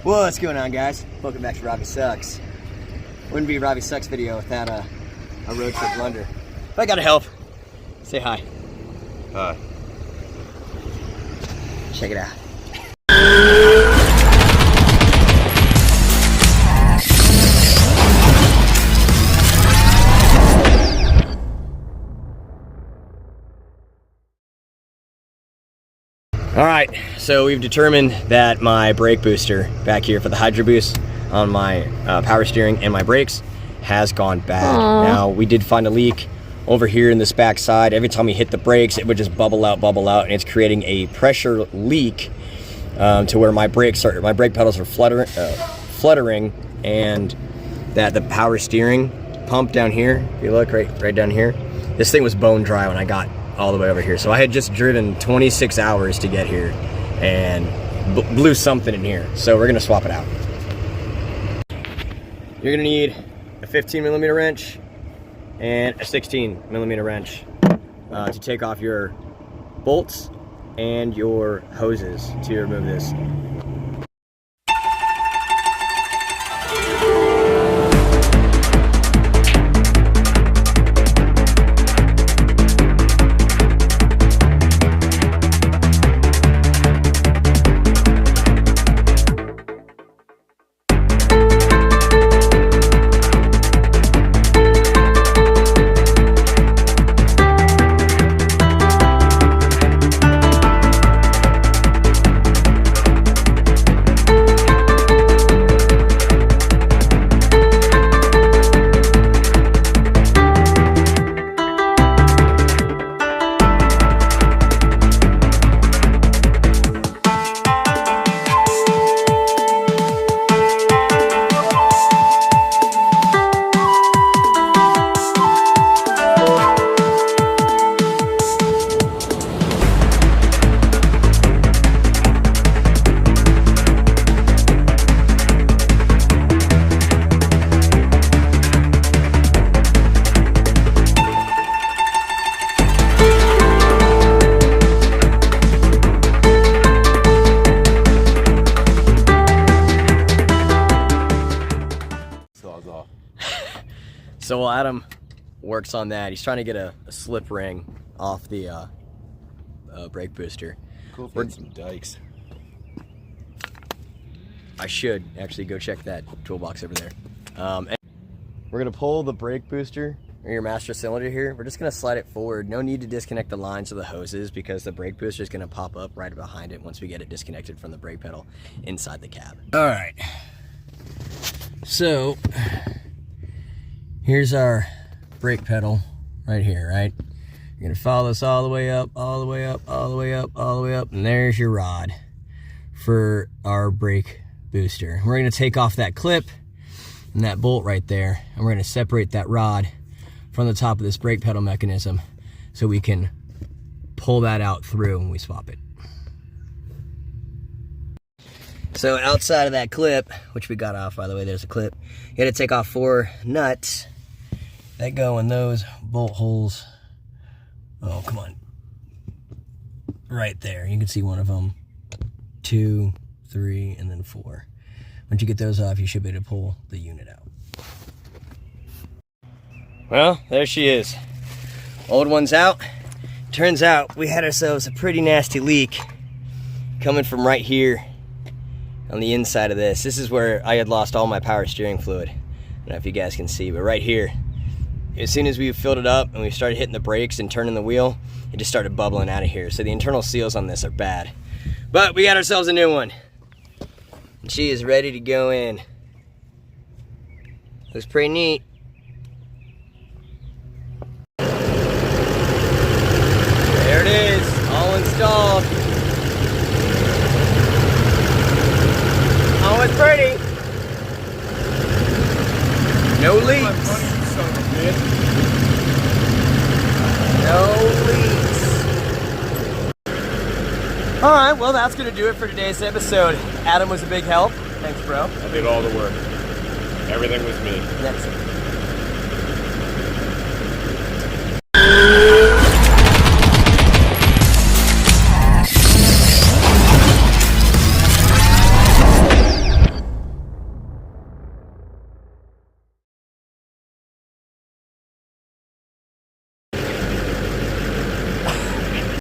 What's going on, guys? Welcome back to Robbie Sucks. Wouldn't be a Robbie Sucks video without a road trip blunder. If I gotta help, say hi. Hi. Check it out. Alright, so we've determined that my brake booster back here for the Hydro Boost on my power steering and my brakes has gone bad. Aww. Now, we did find a leak over here in this back side. Every time we hit the brakes, it would just bubble out, and it's creating a pressure leak to where my brake pedals are fluttering, and that the power steering pump down here, if you look right down here, this thing was bone dry when I got all the way over here. So I had just driven 26 hours to get here and blew something in here. So we're gonna swap it out. You're gonna need a 15mm wrench and a 16mm wrench to take off your bolts and your hoses to remove this. So while Adam works on that, he's trying to get a slip ring off the brake booster. Cool if we had some dikes. I should actually go check that toolbox over there. And we're gonna pull the brake booster, or your master cylinder here. We're just gonna slide it forward. No need to disconnect the lines of the hoses because the brake booster is gonna pop up right behind it once we get it disconnected from the brake pedal inside the cab. All right. So here's our brake pedal right here, right? You're gonna follow this all the way up, all the way up, all the way up, all the way up, and there's your rod for our brake booster. We're gonna take off that clip and that bolt right there, and we're gonna separate that rod from the top of this brake pedal mechanism so we can pull that out through when we swap it. So outside of that clip, which we got off, by the way, there's a clip, you gotta take off 4 nuts that go in those bolt holes. Oh, come on. Right there. You can see one of them. 2, 3, and then 4. Once you get those off, you should be able to pull the unit out. Well, there she is. Old one's out. Turns out we had ourselves a pretty nasty leak coming from right here on the inside of this. This is where I had lost all my power steering fluid. I don't know if you guys can see, but right here, as soon as we filled it up and we started hitting the brakes and turning the wheel, it just started bubbling out of here. So the internal seals on this are bad. But we got ourselves a new one. And she is ready to go in. Looks pretty neat. There it is, all installed. Oh, it's pretty. No leaks. No leaks. All right, well, that's gonna do it for today's episode. Adam was a big help. Thanks, bro. I did all the work. Everything was me. That's it.